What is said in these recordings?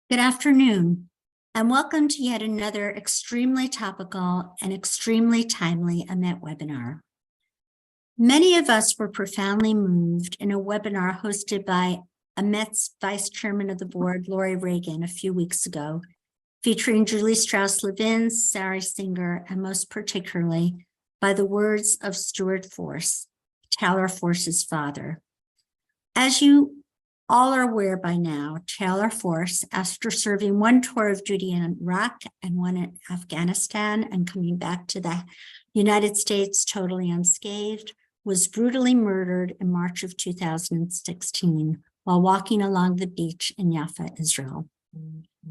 Good afternoon, and welcome to yet another extremely topical and extremely timely AMET webinar. Many of us were profoundly moved in a webinar hosted by AMET's Vice Chairman of the Board, Lori Reagan, a few weeks ago, featuring Julie Strauss-Levin, Sari Singer, and most particularly by the words of Stuart Force, Taylor Force's father. As you all are aware by now, Taylor Force, after serving one tour of duty in Iraq and one in Afghanistan and coming back to the United States totally unscathed, was brutally murdered in March of 2016 while walking along the beach in Jaffa, Israel.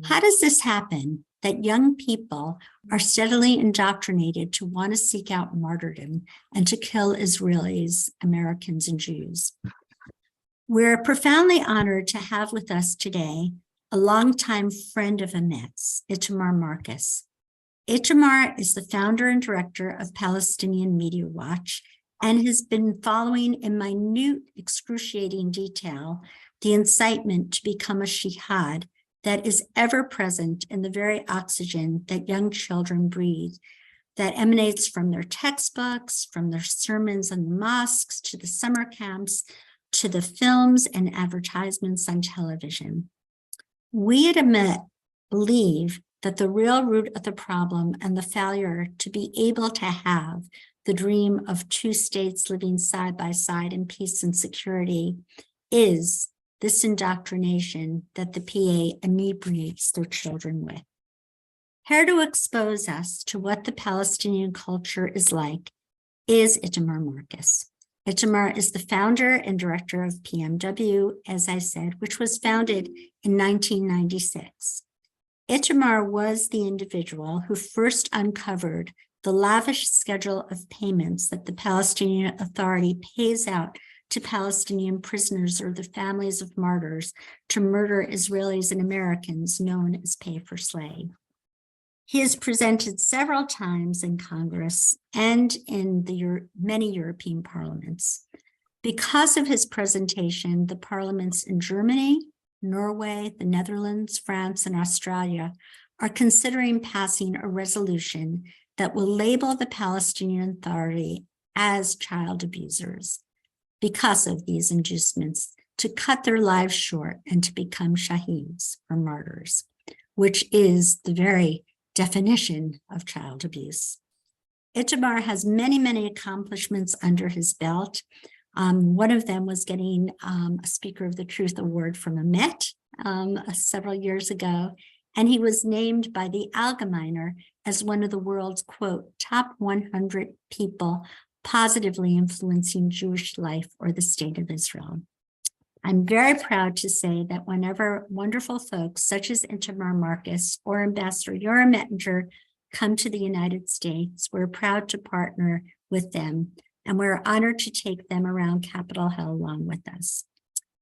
How does this happen that young people are steadily indoctrinated to want to seek out martyrdom and to kill Israelis, Americans, and Jews? We're profoundly honored to have with us today a longtime friend of AMET's, Itamar Marcus. Itamar is the founder and director of Palestinian Media Watch and has been following in minute, excruciating detail the incitement to become a jihad that is ever present in the very oxygen that young children breathe, that emanates from their textbooks, from their sermons in the mosques, to the summer camps, to the films and advertisements on television. We at AMET believe that the real root of the problem and the failure to be able to have the dream of two states living side by side in peace and security is this indoctrination that the PA inebriates their children with. Here to expose us to what the Palestinian culture is like is Itamar Marcus. Itamar is the founder and director of PMW, as I said, which was founded in 1996. Itamar was the individual who first uncovered the lavish schedule of payments that the Palestinian Authority pays out to Palestinian prisoners or the families of martyrs to murder Israelis and Americans, known as pay for slay. He has presented several times in Congress and in the many European parliaments. Because of his presentation, the parliaments in Germany, Norway, the Netherlands, France, and Australia are considering passing a resolution that will label the Palestinian Authority as child abusers because of these inducements to cut their lives short and to become shaheeds, or martyrs, which is the very definition of child abuse. Itamar has many, many accomplishments under his belt. One of them was getting a Speaker of the Truth Award from AMET several years ago, and he was named by the Allgemeiner as one of the world's, quote, top 100 people positively influencing Jewish life or the state of Israel. I'm very proud to say that whenever wonderful folks such as Itamar Marcus or Ambassador Yoram Ettinger come to the United States, we're proud to partner with them, and we're honored to take them around Capitol Hill along with us.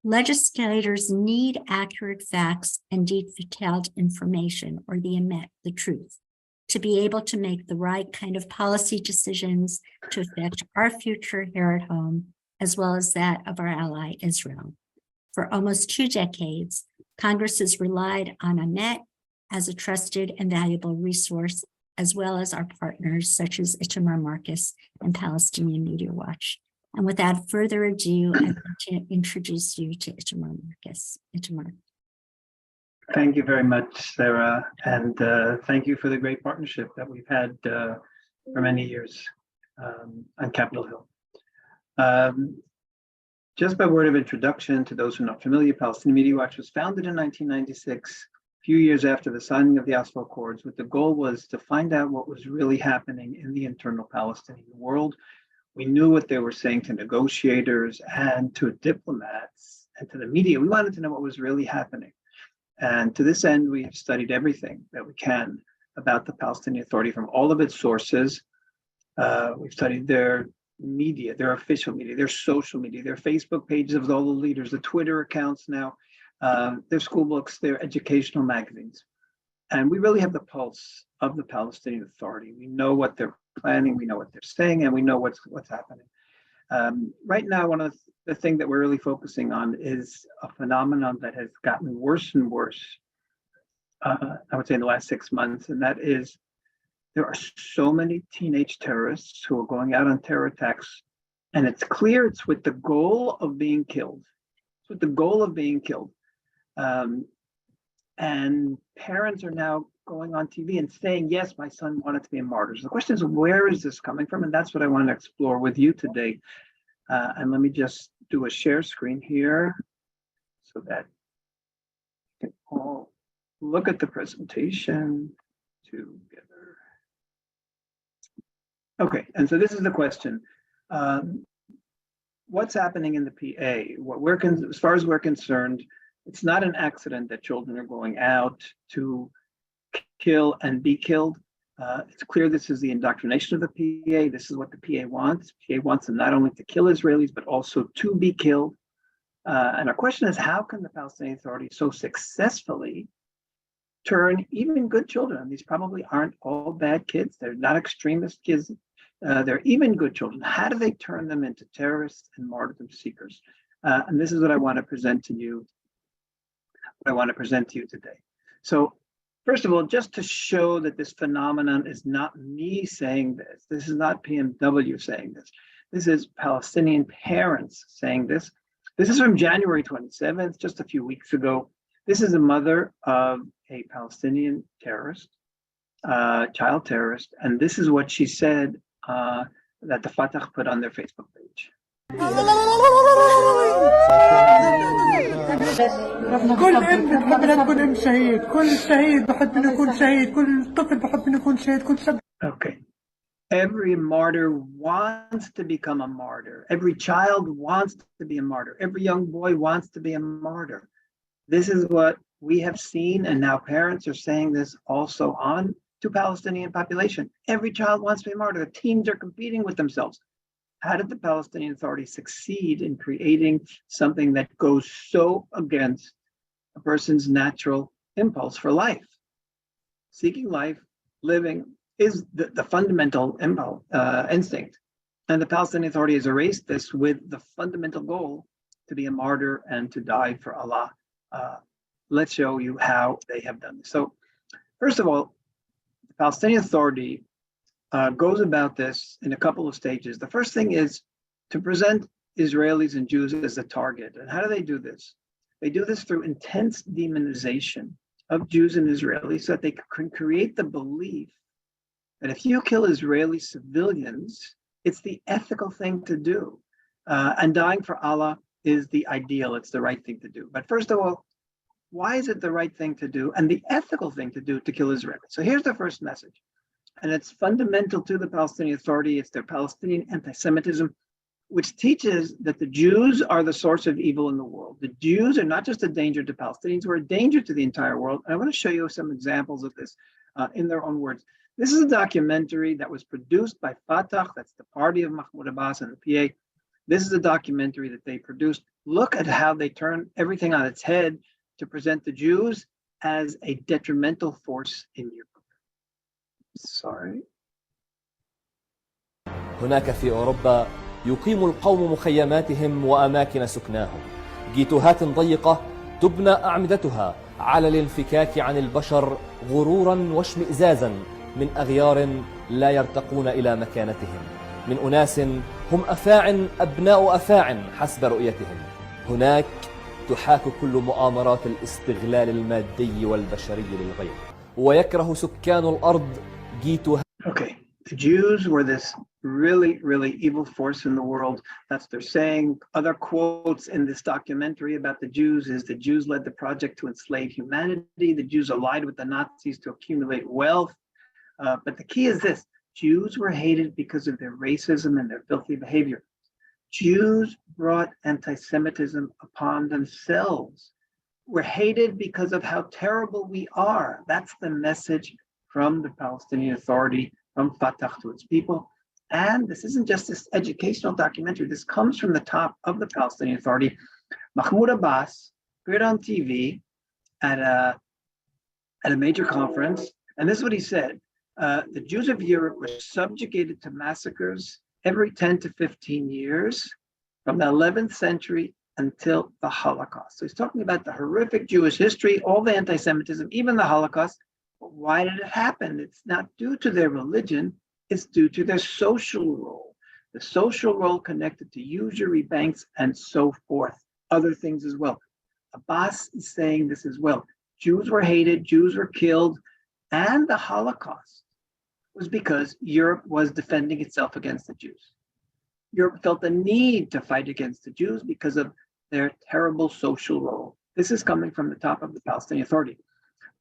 Legislators need accurate facts and detailed information, or the truth, to be able to make the right kind of policy decisions to affect our future here at home, as well as that of our ally, Israel. For almost 2 decades, Congress has relied on AMET as a trusted and valuable resource, as well as our partners such as Itamar Marcus and Palestinian Media Watch. And without further ado, I'd like to introduce you to Itamar Marcus. Itamar. Thank you very much, Sarah, and thank you for the great partnership that we've had for many years on Capitol Hill. Just by word of introduction to those who are not familiar, Palestinian Media Watch was founded in 1996, a few years after the signing of the Oslo Accords, with the goal was to find out what was really happening in the internal Palestinian world. We knew what they were saying to negotiators and to diplomats and to the media. We wanted to know what was really happening. And to this end, we have studied everything that we can about the Palestinian Authority from all of its sources. We've studied their media, their official media, their social media, their Facebook pages of all the leaders, the Twitter accounts now, their school books, their educational magazines. And we really have the pulse of the Palestinian Authority. We know what they're planning, we know what they're saying, and we know what's happening. Right now, one of the things that we're really focusing on is a phenomenon that has gotten worse and worse I would say in the last 6 months, and that is there are so many teenage terrorists who are going out on terror attacks, and it's clear it's with the goal of being killed. It's with the goal of being killed. And parents are now going on TV and saying, yes, my son wanted to be a martyr. So the question is, where is this coming from? And that's what I want to explore with you today. And let me just do a share screen here so that you can all look at the presentation together. Okay, and so this is the question. What's happening in the PA? As far as we're concerned, it's not an accident that children are going out to kill and be killed. It's clear this is the indoctrination of the PA. This is what the PA wants. PA wants them not only to kill Israelis, but also to be killed. And our question is, how can the Palestinian Authority so successfully turn even good children? And these probably aren't all bad kids. They're not extremist kids. They're even good children. How do they turn them into terrorists and martyrdom seekers? And this is what I want to present to you. Today. So, first of all, just to show that this phenomenon is not me saying this. This is not PMW saying this. This is Palestinian parents saying this. This is from January 27th, just a few weeks ago. This is a mother of a Palestinian terrorist, child terrorist, and this is what she said that the Fatah put on their Facebook page. كل ام بتحب انها تكون ام شهيد، كل شهيد بحب انه يكون شهيد، كل طفل بحب انه يكون شهيد، كل شاب. Okay. Every martyr wants to become a martyr. Every child wants to be a martyr. Every young boy wants to be a martyr. This is what we have seen, and now parents are saying this also on to Palestinian population. Every child wants to be a martyr. The teams are competing with themselves. How did the Palestinian Authority succeed in creating something that goes so against a person's natural impulse for life? Seeking life, living, is the fundamental impulse, instinct. And the Palestinian Authority has erased this with the fundamental goal to be a martyr and to die for Allah. Let's show you how they have done this. So, first of all, the Palestinian Authority goes about this in a couple of stages. The first thing is to present Israelis and Jews as a target. And how do they do this? They do this through intense demonization of Jews and Israelis so that they can create the belief that if you kill Israeli civilians, it's the ethical thing to do. And dying for Allah is the ideal, it's the right thing to do. But first of all, why is it the right thing to do and the ethical thing to do to kill Israelis? So here's the first message. And it's fundamental to the Palestinian Authority. It's their Palestinian anti-Semitism, which teaches that the Jews are the source of evil in the world. The Jews are not just a danger to Palestinians, we're a danger to the entire world. And I want to show you some examples of this in their own words. This is a documentary that was produced by Fatah, that's the party of Mahmoud Abbas and the PA. This is a documentary that they produced. Look at how they turn everything on its head to present the Jews as a detrimental force in Europe. Sorry. هناك في أوروبا يقيم القوم مخيماتهم وأماكن سكناهم، جيتوهات ضيقة تبنى أعمدتها على الانفكاك عن البشر غرورا واشمئزازا من أغيار لا يرتقون إلى مكانتهم، من أناس هم أفاعٍ أبناء أفاعٍ حسب رؤيتهم. هناك تحاك كل مؤامرات الاستغلال المادي والبشري للغير، ويكره سكان الأرض جيتوهات. Okay, the Jews were this really evil force in the world. That's what they're saying. Other quotes in this documentary about the Jews is the Jews led the project to enslave humanity. The Jews allied with the Nazis to accumulate wealth. But the key is this: Jews were hated because of their racism and their filthy behavior. Jews brought anti-Semitism upon themselves. We're hated because of how terrible we are. That's the message from the Palestinian Authority, from Fatah to its people. And this isn't just this educational documentary. This comes from the top of the Palestinian Authority. Mahmoud Abbas appeared on TV at a major conference. And this is what he said. The Jews of Europe were subjugated to massacres every 10 to 15 years from the 11th century until the Holocaust. So he's talking about the horrific Jewish history, all the anti-Semitism, even the Holocaust. But why did it happen? It's not due to their religion, it's due to their social role. The social role connected to usury banks and so forth, other things as well. Abbas is saying this as well. Jews were hated, Jews were killed, and the Holocaust was because Europe was defending itself against the Jews. Europe felt the need to fight against the Jews because of their terrible social role. This is coming from the top of the Palestinian Authority.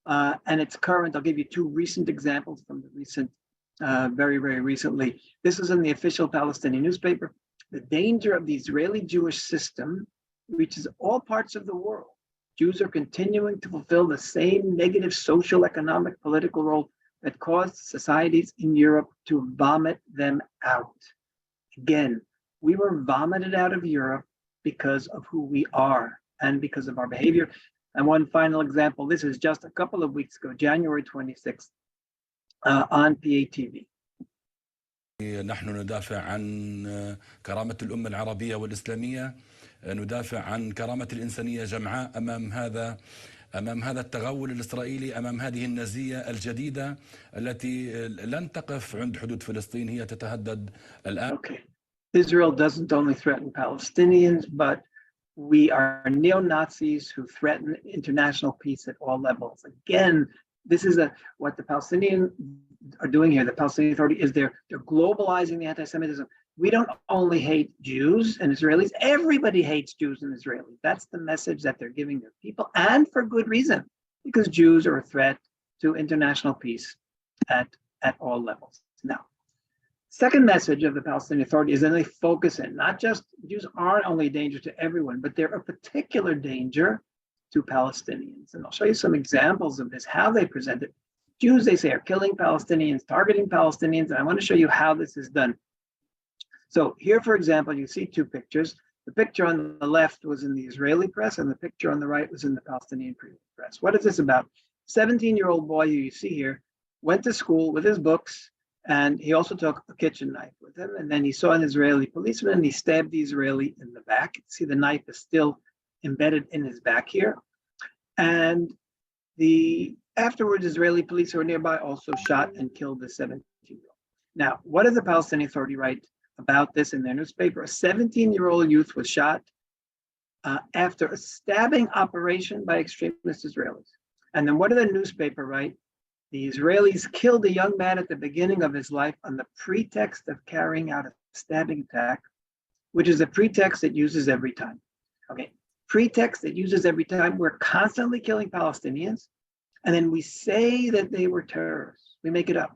And it's current. I'll give you two recent examples from the recent, very, very recently. This is in the official Palestinian newspaper. The danger of the Israeli Jewish system reaches all parts of the world. Jews are continuing to fulfill the same negative social, economic, political role that caused societies in Europe to vomit them out. Again, we were vomited out of Europe because of who we are and because of our behavior. And one final example, this is just a couple of weeks ago, January 26th, on PATV. نحن ندافع عن كرامة الأمة العربية والإسلامية، ندافع عن كرامة الإنسانية جمعاء أمام هذا التغول الإسرائيلي، أمام هذه النازية الجديدة التي لن تقف عند حدود فلسطين، هي تتهدد الآن. Okay. Israel doesn't only threaten Palestinians, but we are neo-Nazis who threaten international peace at all levels. Again, this is what the Palestinians are doing here. The Palestinian Authority is they're globalizing the anti-Semitism. We don't only hate Jews and Israelis, everybody hates Jews and Israelis. That's the message that they're giving their people, and for good reason, because Jews are a threat to international peace at all levels. Now, second message of the Palestinian Authority is that they focus in, not just Jews aren't only a danger to everyone, but they're a particular danger to Palestinians. And I'll show you some examples of this, how they present it. Jews, they say, are killing Palestinians, targeting Palestinians, and I want to show you how this is done. So here, for example, you see two pictures. The picture on the left was in the Israeli press, and the picture on the right was in the Palestinian press. What is this about? 17-year-old boy who you see here went to school with his books, and he also took a kitchen knife with him. And then he saw an Israeli policeman, and he stabbed the Israeli in the back. See, the knife is still embedded in his back here. And afterwards, Israeli police who were nearby also shot and killed the 17-year-old. Now, what did the Palestinian Authority write about this in their newspaper? A 17-year-old youth was shot after a stabbing operation by extremist Israelis. And then what did the newspaper write? The Israelis killed a young man at the beginning of his life on the pretext of carrying out a stabbing attack, which is a pretext it uses every time. Okay, pretext it uses every time. We're constantly killing Palestinians, and then we say that they were terrorists. We make it up.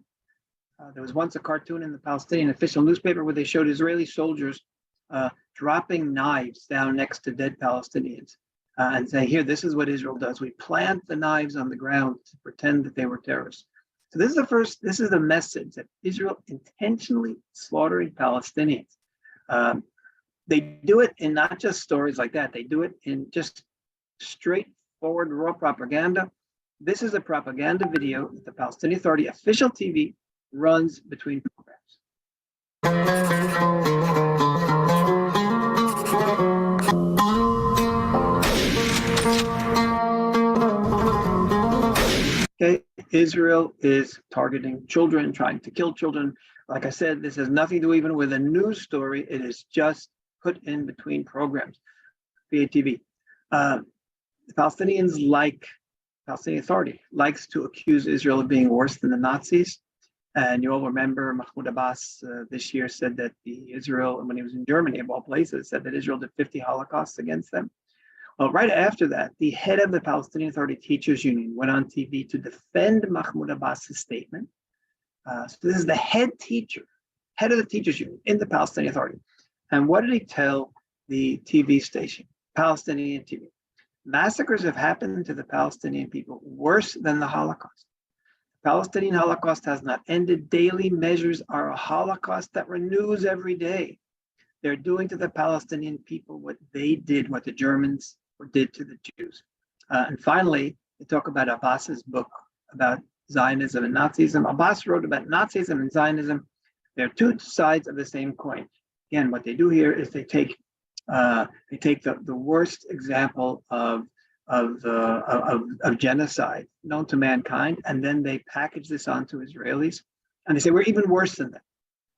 There was once a cartoon in the Palestinian official newspaper where they showed Israeli soldiers dropping knives down next to dead Palestinians and saying, here, this is what Israel does. We plant the knives on the ground to pretend that they were terrorists. So this is the message that Israel intentionally slaughtering Palestinians. They do it in not just stories like that. They do it in just straightforward raw propaganda. This is a propaganda video that the Palestinian Authority official TV runs between programs. Okay, Israel is targeting children, trying to kill children. Like I said, this has nothing to do even with a news story. It is just put in between programs, PATV. The Palestinians Palestinian Authority likes to accuse Israel of being worse than the Nazis. And you all remember Mahmoud Abbas this year said that Israel, when he was in Germany, of all places, said that Israel did 50 Holocausts against them. Well, right after that, the head of the Palestinian Authority Teachers Union went on TV to defend Mahmoud Abbas's statement. So this is the head of the Teachers Union in the Palestinian Authority. And what did he tell the TV station, Palestinian TV? Massacres have happened to the Palestinian people worse than the Holocaust. The Palestinian Holocaust has not ended. Daily measures are a Holocaust that renews every day. They're doing to the Palestinian people what they did, what the Germans did to the Jews. And finally, they talk about Abbas's book about Zionism and Nazism. Abbas wrote about Nazism and Zionism. They're two sides of the same coin. Again, what they do here is they take They take the worst example of genocide known to mankind, and then they package this onto Israelis, and they say we're even worse than them.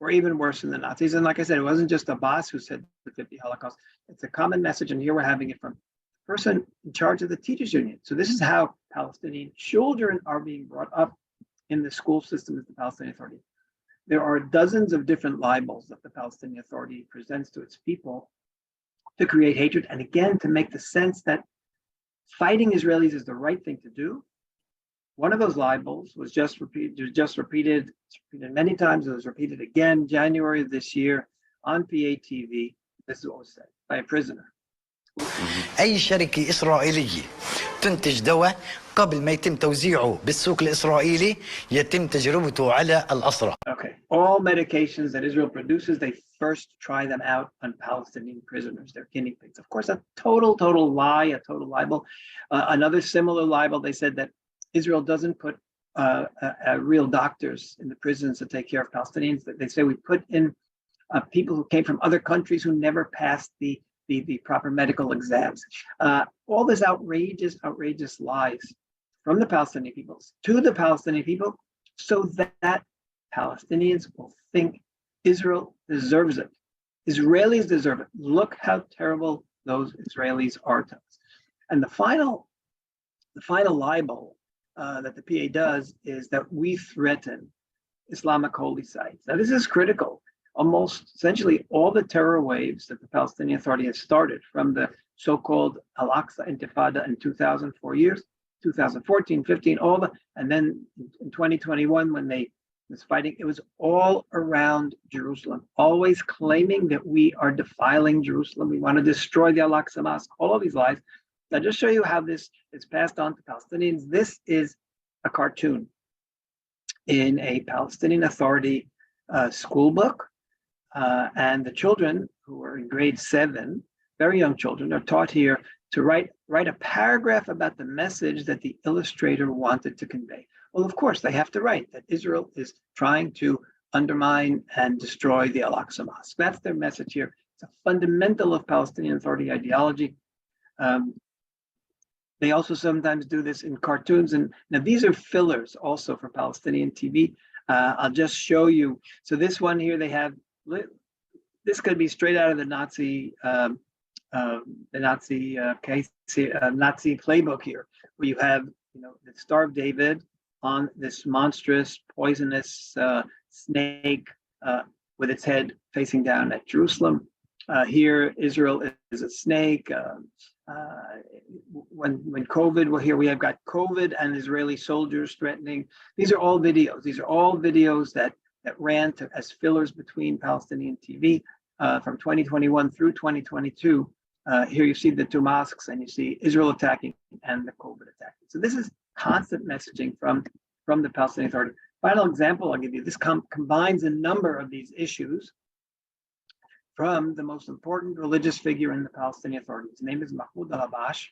We're even worse than the Nazis. And like I said, it wasn't just Abbas who said the 50 Holocaust. It's a common message, and here we're having it from the person in charge of the teachers union. So this is how Palestinian children are being brought up in the school system of the Palestinian Authority. There are dozens of different libels that the Palestinian Authority presents to its people to create hatred, and again, to make the sense that fighting Israelis is the right thing to do. One of those libels was just repeated many times. It was repeated again January of this year on PATV. This is what was said by a prisoner. أي شركة إسرائيلية تنتج دواء قبل ما يتم توزيعه بالسوق الإسرائيلي يتم تجربته على الأسرى. Okay, all medications that Israel produces, they first try them out on Palestinian prisoners. They're guinea pigs. Of course, a total lie, a total libel. Another similar libel, they said that Israel doesn't put real doctors in the prisons to take care of Palestinians. They say we put in people who came from other countries who never passed the proper medical exams. All this outrageous lies from the Palestinian people to the Palestinian people, so that Palestinians will think Israel deserves it. Israelis deserve it. Look how terrible those Israelis are to us. And the final libel that the PA does is that we threaten Islamic holy sites. Now, this is critical. Almost essentially all the terror waves that the Palestinian Authority has started, from the so-called Al-Aqsa Intifada in 2004 years, 2014, 15, and then in 2021 when they was fighting, it was all around Jerusalem, always claiming that we are defiling Jerusalem. We want to destroy the Al-Aqsa Mosque, all of these lies. I'll just show you how this is passed on to Palestinians. This is a cartoon in a Palestinian Authority school book. And the children who are in grade 7, very young children, are taught here to write a paragraph about the message that the illustrator wanted to convey. Well, of course, they have to write that Israel is trying to undermine and destroy the Al-Aqsa Mosque. That's their message here. It's a fundamental of Palestinian Authority ideology. They also sometimes do this in cartoons. And now these are fillers also for Palestinian TV. I'll just show you. So this one here, they have, this could be straight out of the Nazi Nazi playbook here, where you have, the Star of David on this monstrous, poisonous snake with its head facing down at Jerusalem. Here, Israel is a snake. When COVID, well, here we have got COVID and Israeli soldiers threatening. These are all videos. These are all videos that ran as fillers between Palestinian TV from 2021 through 2022. Here you see the two mosques, and you see Israel attacking and the COVID attacking. So this is constant messaging from the Palestinian Authority. Final example I'll give you. This combines a number of these issues from the most important religious figure in the Palestinian Authority. His name is Mahmoud al-Abbas.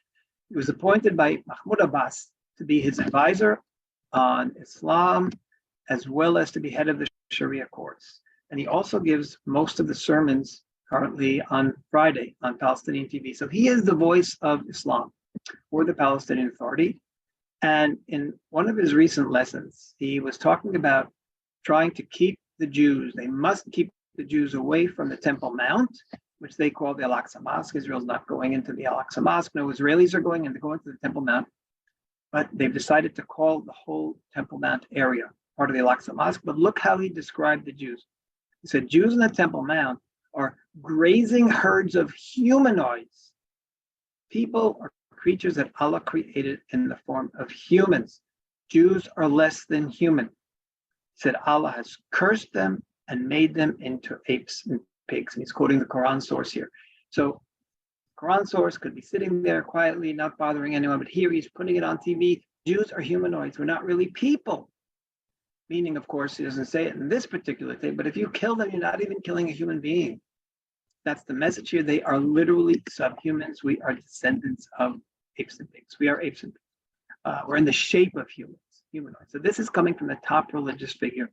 He was appointed by Mahmoud Abbas to be his advisor on Islam, as well as to be head of the Sharia courts. And he also gives most of the sermons currently on Friday on Palestinian TV. So he is the voice of Islam for the Palestinian Authority. And in one of his recent lessons, he was talking about trying to keep the Jews. They must keep the Jews away from the Temple Mount, which they call the Al-Aqsa Mosque. Israel's not going into the Al-Aqsa Mosque. No Israelis are going, and they're going to the Temple Mount. But they've decided to call the whole Temple Mount area part of the Al-Aqsa Mosque. But look how he described the Jews. He said, Jews in the Temple Mount are grazing herds of humanoids. People are creatures that Allah created in the form of humans. Jews are less than human. He said Allah has cursed them and made them into apes and pigs. And he's quoting the Quran source here. So Quran source could be sitting there quietly, not bothering anyone, but here he's putting it on TV. Jews are humanoids. We're not really people. Meaning, of course, he doesn't say it in this particular thing, but if you kill them, you're not even killing a human being. That's the message here. They are literally subhumans. We are descendants of apes and pigs. We are apes and pigs. We're in the shape of humanoids. So this is coming from the top religious figure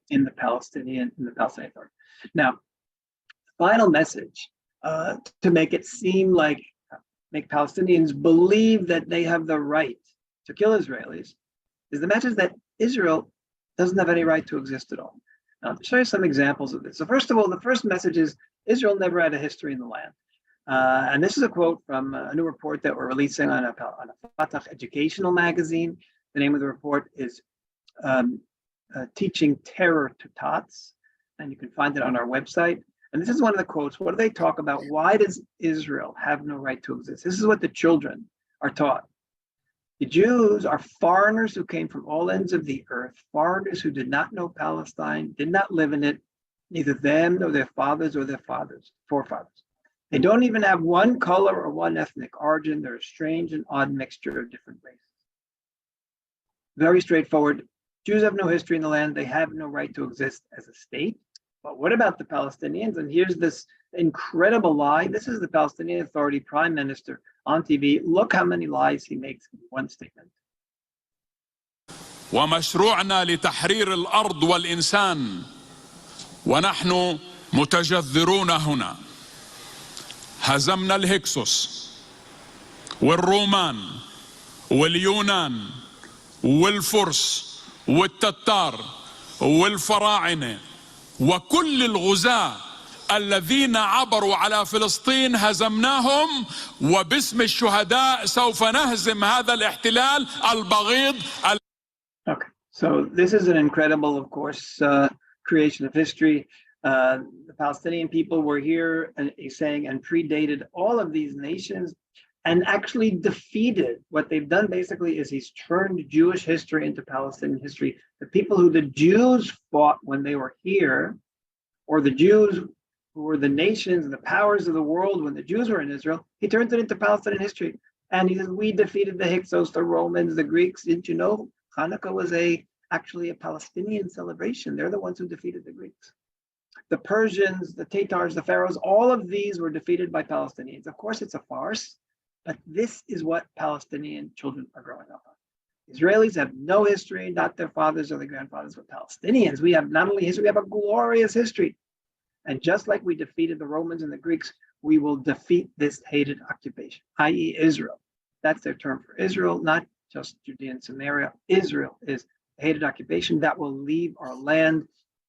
in the Palestinian Authority. Now, the final message to make it seem like, make Palestinians believe that they have the right to kill Israelis, is the message that Israel doesn't have any right to exist at all. Now, to show you some examples of this. So first of all, the first message is Israel never had a history in the land. And this is a quote from a new report that we're releasing on a Fatah educational magazine. The name of the report is Teaching Terror to Tots, and you can find it on our website. And this is one of the quotes. What do they talk about? Why does Israel have no right to exist? This is what the children are taught. The Jews are foreigners who came from all ends of the earth, foreigners who did not know Palestine, did not live in it, neither them nor their fathers or their forefathers. They don't even have one color or one ethnic origin. They're a strange and odd mixture of different races. Very straightforward. Jews have no history in the land. They have no right to exist as a state. But what about the Palestinians? And here's this incredible lie. This is the Palestinian Authority Prime Minister on TV. Look how many lies he makes in one statement. ومشروعنا لتحرير الأرض والإنسان ونحن متجذرون هنا هزمنا الهكسوس والرومان واليونان والفرس والتتار والفراعنة وكل الغزاة الذين عبروا على فلسطين هزمناهم وباسم الشهداء سوف نهزم هذا الاحتلال البغيض. Okay, so this is an incredible, of course, creation of history. The Palestinian people were here, and he's saying, and predated all of these nations and actually defeated. What they've done basically is he's turned Jewish history into Palestinian history. The people who the Jews fought when they were here, or the Jews who were the nations and the powers of the world when the Jews were in Israel, he turns it into Palestinian history. And he says, we defeated the Hyksos, the Romans, the Greeks. Didn't you know Hanukkah was actually a Palestinian celebration? They're the ones who defeated the Greeks. The Persians, the Tatars, the Pharaohs, all of these were defeated by Palestinians. Of course, it's a farce, but this is what Palestinian children are growing up on. Israelis have no history, not their fathers or their grandfathers, but Palestinians. We have not only history, we have a glorious history. And just like we defeated the Romans and the Greeks, we will defeat this hated occupation, i.e. Israel. That's their term for Israel, not just Judea and Samaria. Israel is a hated occupation that will leave our land.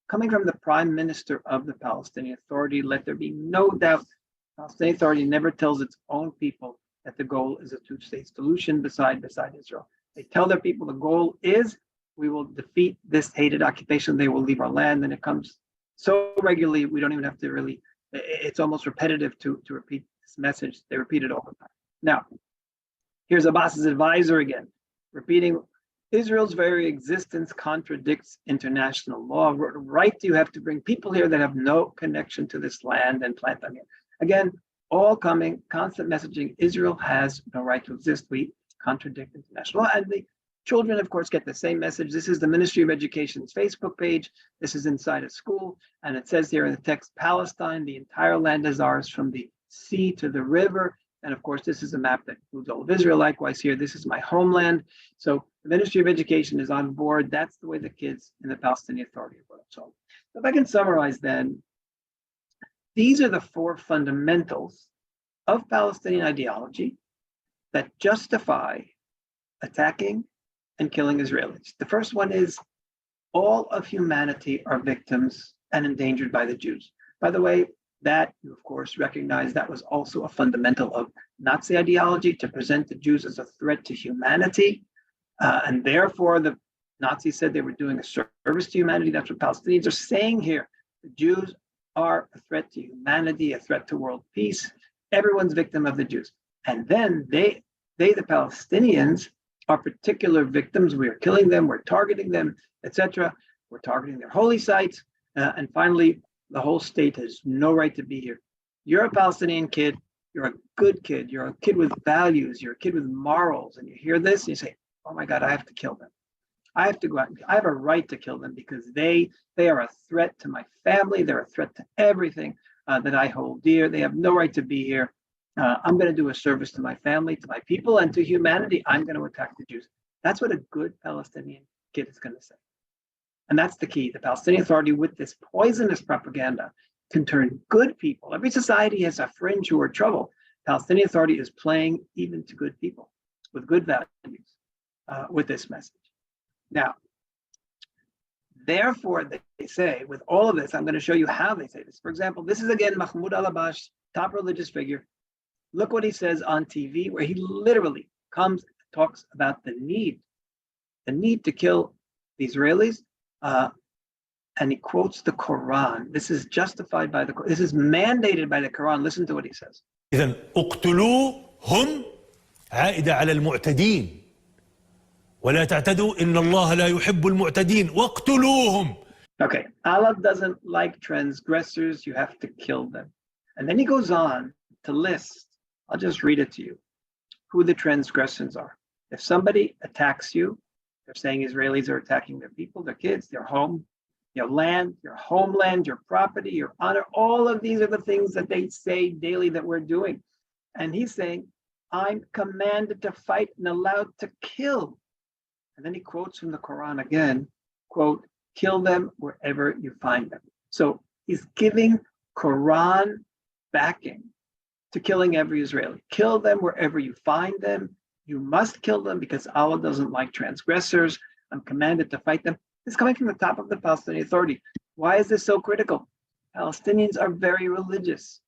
Coming from the Prime Minister of the Palestinian Authority, let there be no doubt, the Palestinian Authority never tells its own people that the goal is a two-state solution beside Israel. They tell their people the goal is we will defeat this hated occupation. They will leave our land, and it comes so regularly we don't even have to really, it's almost repetitive to repeat this message. They repeat it all the time. Now, here's Abbas's advisor again, repeating, Israel's very existence contradicts international law. What right do you have to bring people here that have no connection to this land and plant them here? Again, all coming, constant messaging, Israel has no right to exist. We contradict international law. And the children, of course, get the same message. This is the Ministry of Education's Facebook page. This is inside a school. And it says here in the text, Palestine, the entire land is ours from the sea to the river. And of course, this is a map that includes all of Israel. Likewise here, this is my homeland. So the Ministry of Education is on board. That's the way the kids in the Palestinian Authority are. So if I can summarize then, these are the four fundamentals of Palestinian ideology that justify attacking and killing Israelis. The first one is all of humanity are victims and endangered by the Jews. By the way, that you, of course, recognize that was also a fundamental of Nazi ideology, to present the Jews as a threat to humanity. And therefore, the Nazis said they were doing a service to humanity. That's what Palestinians are saying here. The Jews are a threat to humanity, a threat to world peace. Everyone's victim of the Jews. And then they the Palestinians, are particular victims. We are killing them, we're targeting them, etc. We're targeting their holy sites. And finally, the whole state has no right to be here. You're a Palestinian kid, you're a good kid, you're a kid with values, you're a kid with morals, and you hear this and you say, oh my God, I have to kill them. I have to go out, I have a right to kill them because they are a threat to my family, they're a threat to everything that I hold dear. They have no right to be here. I'm going to do a service to my family, to my people, and to humanity. I'm going to attack the Jews. That's what a good Palestinian kid is going to say. And that's the key. The Palestinian Authority, with this poisonous propaganda, can turn good people. Every society has a fringe who are trouble. Palestinian Authority is playing even to good people with good values with this message. Now, therefore, they say, with all of this, I'm going to show you how they say this. For example, this is again Mahmoud al-Abbas, top religious figure. Look what he says on TV, where he literally comes and talks about the need to kill the Israelis, and he quotes the Quran. This is justified by the Quran. This is mandated by the Quran. Listen to what he says. إذن اقتلوهم عائدة على المعتدين ولا تعتدوا إن الله لا يحب المعتدين واقتلوهم. Okay, Allah doesn't like transgressors. You have to kill them. And then he goes on to list, I'll just read it to you, who the transgressors are. If somebody attacks you, they're saying Israelis are attacking their people, their kids, their home, your land, your homeland, your property, your honor. All of these are the things that they say daily that we're doing. And he's saying, I'm commanded to fight and allowed to kill. And then he quotes from the Quran again, quote, kill them wherever you find them. So he's giving Quran backing to killing every Israeli. Kill them wherever you find them. You must kill them because Allah doesn't like transgressors. I'm commanded to fight them. This is coming from the top of the Palestinian Authority. Why is this so critical? Palestinians are very religious.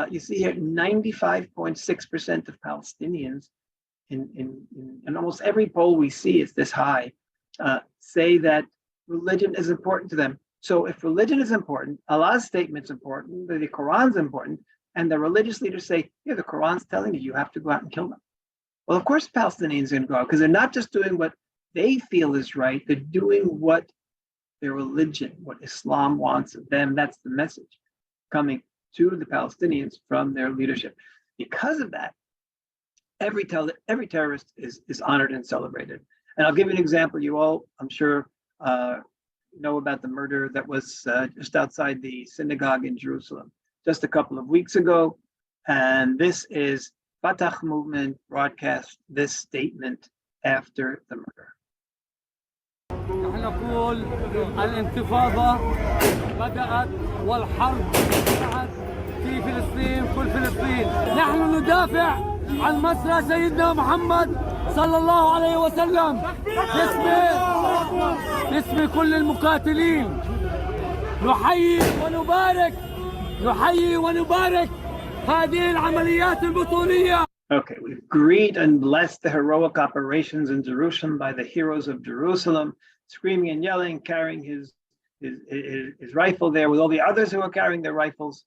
You see here, 95.6% of Palestinians in almost every poll we see, it's this high, say that religion is important to them. So if religion is important, Allah's statement's important, the Quran's important, and the religious leaders say, yeah, the Quran's telling you have to go out and kill them. Well, of course, Palestinians are going to go out because they're not just doing what they feel is right, they're doing what their religion, what Islam wants of them. That's the message coming to the Palestinians from their leadership. Because of that, every terrorist is honored and celebrated. And I'll give you an example. You all, I'm sure, know about the murder that was just outside the synagogue in Jerusalem just a couple of weeks ago. And this is Fatah movement broadcast this statement after the murder. نحن نقول الانتفاضة بدأت والحرب بدأت في فلسطين كل فلسطين. نحن ندافع عن مسرى سيدنا محمد صلى الله عليه وسلم باسم كل المقاتلين. نحيي ونبارك هذه العمليات البطولية. Okay, we've greeted and blessed the heroic operations in Jerusalem by the heroes of Jerusalem, screaming and yelling, carrying his rifle there with all the others who are carrying their rifles.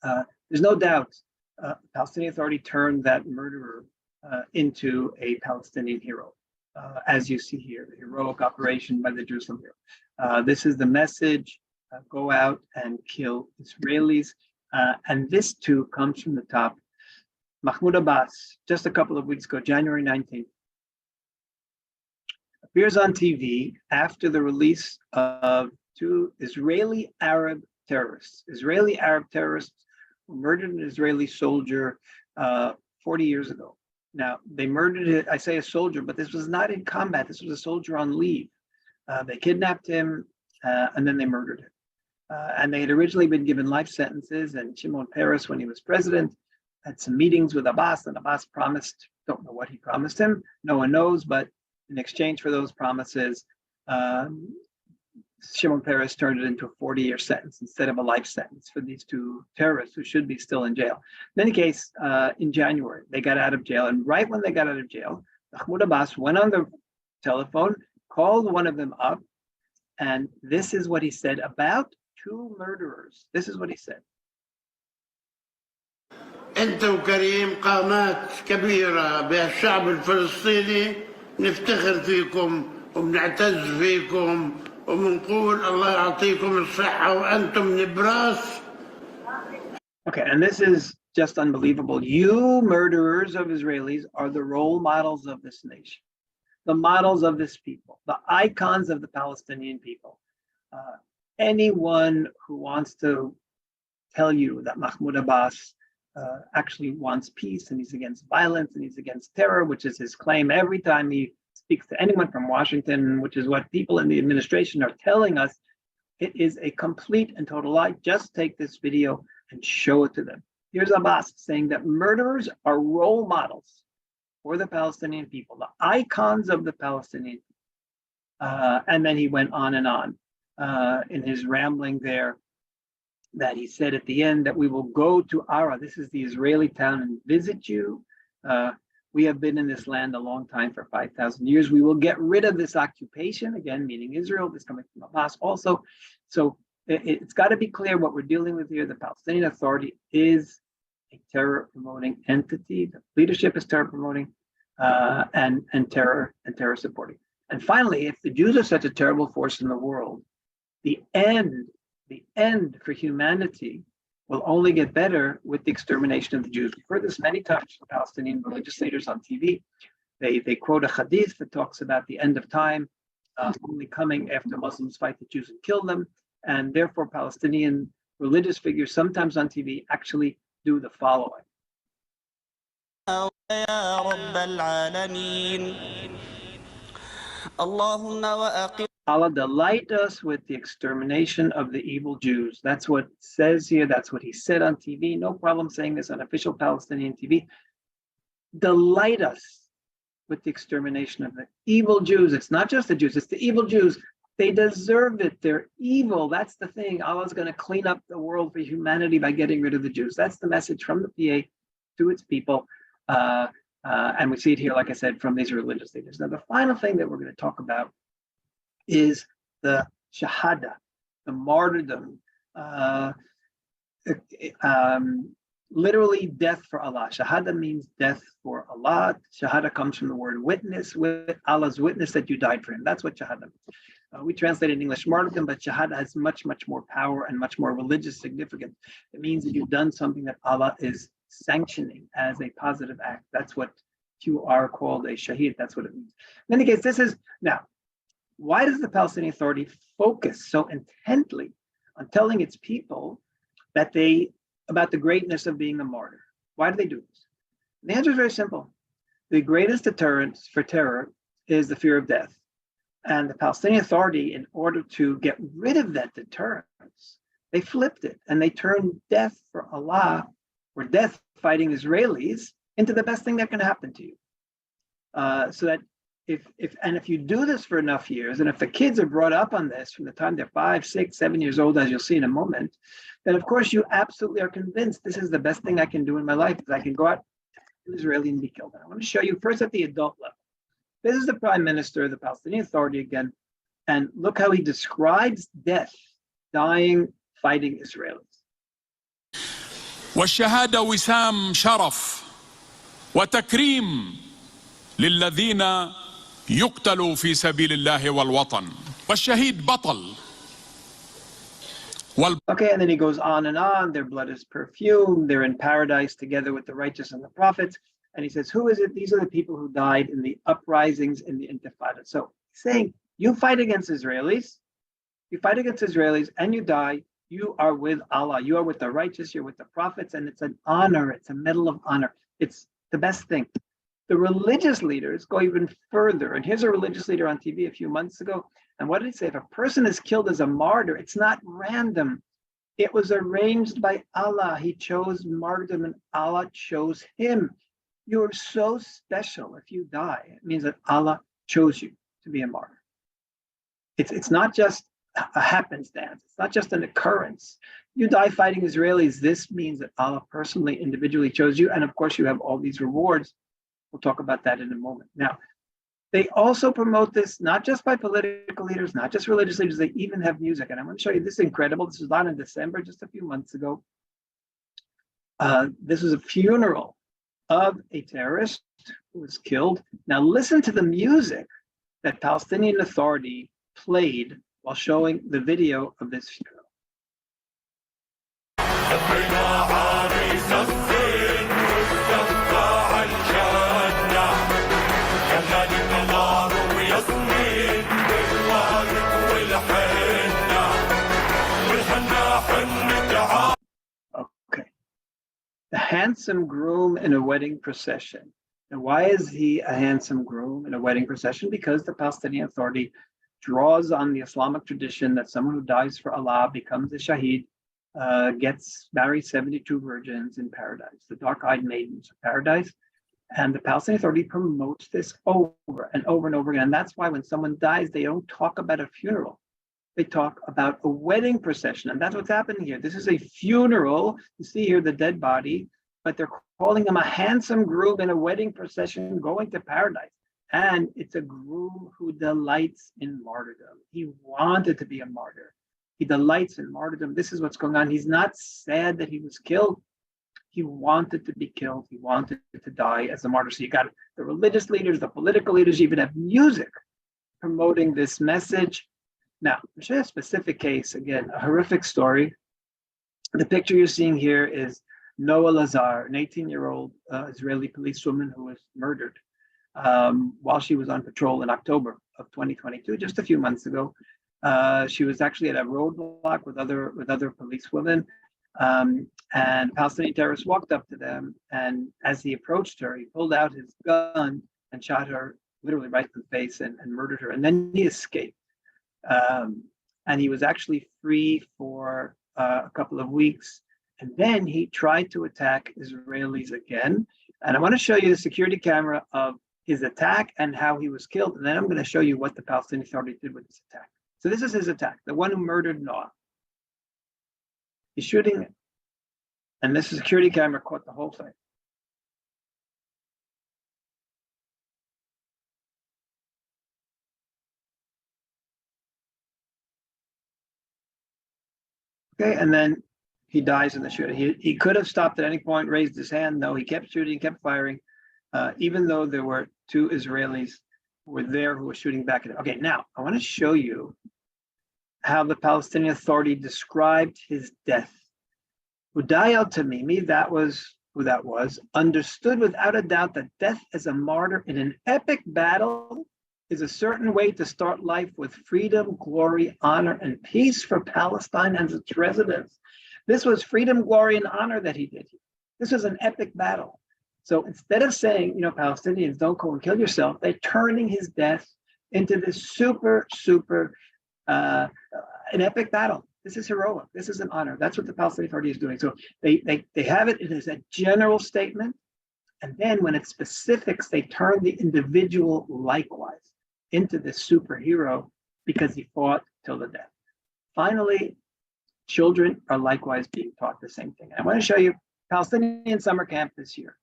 There's no doubt the Palestinian Authority turned that murderer into a Palestinian hero, as you see here, the heroic operation by the Jerusalem hero. This is the message, go out and kill Israelis. And this too comes from the top. Mahmoud Abbas, just a couple of weeks ago, January 19th, appears on TV after the release of two Israeli Arab terrorists. Israeli Arab terrorists who murdered an Israeli soldier 40 years ago. Now, they murdered, I say a soldier, but this was not in combat. This was a soldier on leave. They kidnapped him and then they murdered him. And they had originally been given life sentences, and Shimon Peres, when he was president, had some meetings with Abbas, and Abbas promised, don't know what he promised him, no one knows, but in exchange for those promises, Shimon Peres turned it into a 40-year sentence instead of a life sentence for these two terrorists who should be still in jail. In any case, in January, they got out of jail, and right when they got out of jail, Mahmoud Abbas went on the telephone, called one of them up, and this is what he said about two murderers. This is what he said. انت وكريم قامات كبيرة بالشعب الفلسطيني، نفتخر فيكم وبنعتز فيكم وبنقول الله يعطيكم الصحة وأنتم نبراس. Okay, and this is just unbelievable. You murderers of Israelis are the role models of this nation, the models of this people, the icons of the Palestinian people. Anyone who wants to tell you that Mahmoud Abbas actually wants peace and he's against violence and he's against terror, which is his claim every time he speaks to anyone from Washington, which is what people in the administration are telling us, It is a complete and total lie. Just take this video and show it to them. Here's Abbas saying that murderers are role models for the Palestinian people, the icons of the Palestinian people. And then he went on and on in his rambling there, that he said at the end that we will go to Ara, this is the Israeli town, and visit you. We have been in this land a long time, for 5,000 years. We will get rid of this occupation, again, meaning Israel, this coming from Hamas also. So it's got to be clear what we're dealing with here. The Palestinian Authority is a terror-promoting entity. The leadership is terror-promoting and terror supporting. And finally, if the Jews are such a terrible force in the world, the end for humanity will only get better with the extermination of the Jews. We've heard this many times from Palestinian religious leaders on TV. They quote a hadith that talks about the end of time only coming after Muslims fight the Jews and kill them. And therefore, Palestinian religious figures, sometimes on TV, actually do the following. Allah, delight us with the extermination of the evil Jews. That's what it says here. That's what he said on TV. No problem saying this on official Palestinian TV. Delight us with the extermination of the evil Jews. It's not just the Jews, it's the evil Jews. They deserve it. They're evil. That's the thing. Allah's going to clean up the world for humanity by getting rid of the Jews. That's the message from the PA to its people. And we see it here, like I said, from these religious leaders. Now, the final thing that we're going to talk about is the shahada, the martyrdom, literally death for Allah. Shahada means death for Allah. Shahada comes from the word witness, with Allah's witness that you died for him. That's what shahada means. We translate it in English martyrdom, but shahada has much, much more power and much more religious significance. It means that you've done something that Allah is sanctioning as a positive act. That's what you are called a shaheed. That's what it means. In any case, this is now. Why does the Palestinian Authority focus so intently on telling its people that about the greatness of being a martyr? Why do they do this? And the answer is very simple. The greatest deterrent for terror is the fear of death. And the Palestinian Authority, in order to get rid of that deterrence, they flipped it and they turned death for Allah, or death fighting Israelis, into the best thing that can happen to you. So that if you do this for enough years, and if the kids are brought up on this from the time they're 5, 6, 7 years old, as you'll see in a moment, then of course you absolutely are convinced this is the best thing I can do in my life, because I can go out to Israeli and be killed. And I want to show you first at the adult level. This is the Prime Minister of the Palestinian Authority again, and look how he describes death, dying, fighting Israelis. والشهادة وسام شرف وتكريم للذين يقتلوا في سبيل الله والوطن والشهيد بطل. Okay, and then he goes on and on. Their blood is perfume. They're in paradise together with the righteous and the prophets. And he says, who is it? These are the people who died in the uprisings in the Intifada. So saying, you fight against Israelis, and you die, you are with Allah. You are with the righteous, you're with the prophets, and it's an honor. It's a medal of honor. It's the best thing. The religious leaders go even further. And here's a religious leader on TV a few months ago. And what did he say? If a person is killed as a martyr, it's not random. It was arranged by Allah. He chose martyrdom and Allah chose him. You're so special if you die. It means that Allah chose you to be a martyr. It's not just a happenstance. It's not just an occurrence. You die fighting Israelis. This means that Allah personally, individually chose you. And of course, you have all these rewards. We'll talk about that in a moment. Now, they also promote this not just by political leaders, not just religious leaders, they even have music. And I'm going to show you this is incredible. This was on in December, just a few months ago. This was a funeral of a terrorist who was killed. Now listen to the music that Palestinian Authority played while showing the video of this funeral. Okay. The handsome groom in a wedding procession. And why is he a handsome groom in a wedding procession? Because the Palestinian Authority draws on the Islamic tradition that someone who dies for Allah becomes a shaheed, marries 72 virgins in paradise, the dark-eyed maidens of paradise. And the Palestinian Authority promotes this over and over and over again. And that's why when someone dies, they don't talk about a funeral. They talk about a wedding procession. And that's what's happening here. This is a funeral. You see here the dead body, but they're calling him a handsome groom in a wedding procession going to paradise. And it's a groom who delights in martyrdom. He wanted to be a martyr. He delights in martyrdom. This is what's going on. He's not sad that he was killed. He wanted to be killed. He wanted to die as a martyr. So you got the religious leaders, the political leaders, you even have music promoting this message. Now, to show you a specific case, again, a horrific story. The picture you're seeing here is Noah Lazar, an 18-year-old Israeli policewoman who was murdered while she was on patrol in October of 2022, just a few months ago. She was actually at a roadblock with other policewomen. And Palestinian terrorists walked up to them, and as he approached her, he pulled out his gun and shot her literally right in the face and murdered her. And then he escaped. And he was actually free for a couple of weeks. And then he tried to attack Israelis again. And I want to show you the security camera of his attack and how he was killed. And then I'm going to show you what the Palestinian Authority did with this attack. So this is his attack, the one who murdered Noah. He's shooting, and this security camera caught the whole thing. Okay, and then he dies in the shooting. He could have stopped at any point, raised his hand. No, he kept shooting, kept firing, even though there were two Israelis who were there who were shooting back at him. Okay, now I want to show you how the Palestinian Authority described his death. Udai al-Tamimi, that was who that was, understood without a doubt that death as a martyr in an epic battle is a certain way to start life with freedom, glory, honor, and peace for Palestine and its residents. This was freedom, glory, and honor that he did. This was an epic battle. So instead of saying, Palestinians, don't go and kill yourself, they're turning his death into this super, an epic battle. This is heroic. This is an honor. That's what the Palestinian Authority is doing. So they have it as a general statement. And then when it's specifics, they turn the individual likewise into this superhero because he fought till the death. Finally, children are likewise being taught the same thing. I want to show you Palestinian summer camp this year.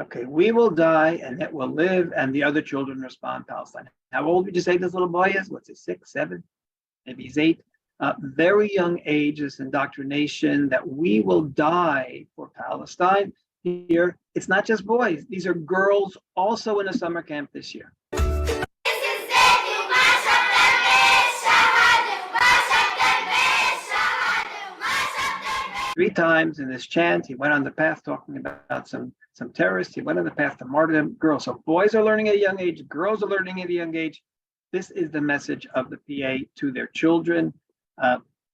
Okay, we will die and it will live, and the other children respond, Palestine. How old would you say this little boy is? What's he, 6, 7? Maybe he's 8. Very young age, is indoctrination that we will die for Palestine. Here, it's not just boys. These are girls also in a summer camp this year. 3 times in this chant, he went on the path talking about some terrorists. He went on the path to martyrdom. Girls, so boys are learning at a young age, girls are learning at a young age. This is the message of the PA to their children.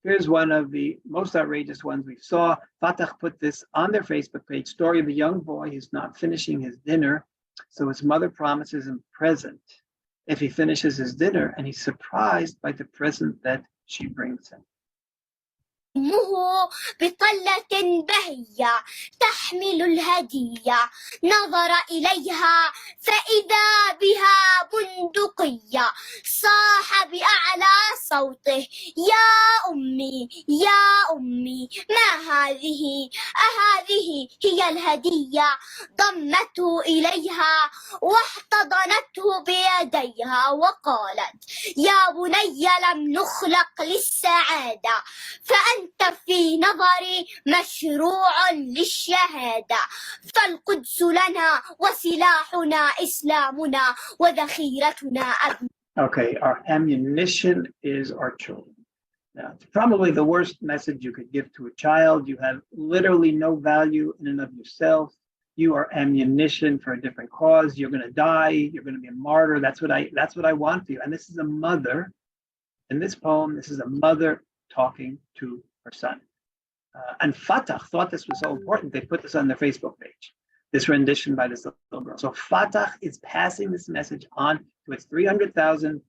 Here's one of the most outrageous ones we saw. Fatah put this on their Facebook page, story of a young boy who's not finishing his dinner. So his mother promises him present if he finishes his dinner, and he's surprised by the present that she brings him. أمه بطلة بهية تحمل الهدية نظر إليها فإذا بها بندقية صاح بأعلى صوته يا أمي يا أمي ما هذه أهذه هي الهدية ضمته إليها واحتضنته بيديها وقالت يا بني لم نخلق للسعادة فأنت في نظري مشروع للشهادة فالقدس لنا وسلاحنا إسلامنا وذخيرتنا أبناء. Okay, our ammunition is our children. Now, it's probably the worst message you could give to a child. You have literally no value in and of yourself. You are ammunition for a different cause. You're going to die. You're going to be a martyr. That's what I want for you. And this is a mother. In this poem, this is a mother talking to her son. And Fatah thought this was so important, they put this on their Facebook page, this rendition by this little girl. So Fatah is passing this message on to its 300,000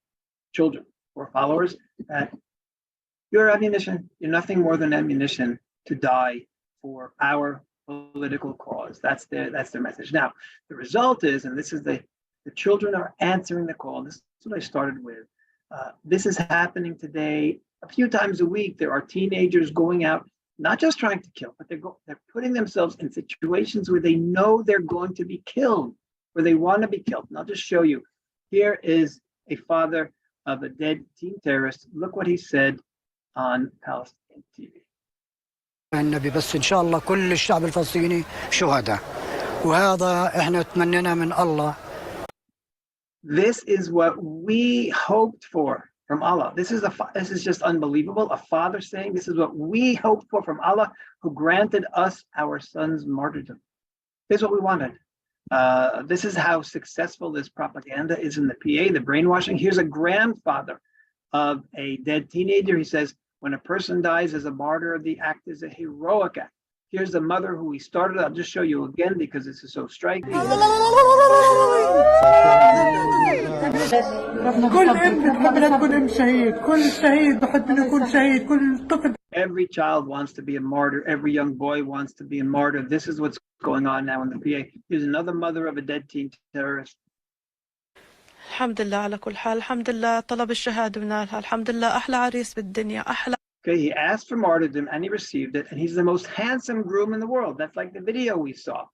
children or followers that you're ammunition, you're nothing more than ammunition to die for our political cause. That's their message. Now, the result is, and this is the children are answering the call. This is what I started with. This is happening today a few times a week. There are teenagers going out, not just trying to kill, but they're putting themselves in situations where they know they're going to be killed, where they want to be killed. And I'll just show you. Here is a father of a dead teen terrorist. Look what he said on Palestinian TV. النبي بس إن شاء الله كل الشعب الفلسطيني شهداء وهذا إحنا تمنينا من الله. This is what we hoped for from Allah. This is just unbelievable. A father saying this is what we hoped for from Allah, who granted us our son's martyrdom. This is what we wanted. This is how successful this propaganda is in the PA, the brainwashing. Here's a grandfather of a dead teenager. He says, when a person dies as a martyr, the act is a heroic act. Here's the mother who he started. I'll just show you again because this is so striking. Every child wants to be a martyr. Every young boy wants to be a martyr. This is what's going on now in the PA. Here's another mother of a dead teen terrorist. الحمد لله على كل حال الحمد لله طلب الشهادة ونالها الحمد لله أحلى عريس بالدنيا أحلى. Okay, he asked for martyrdom and he received it, and he's the most handsome groom in the world. That's like the video we saw.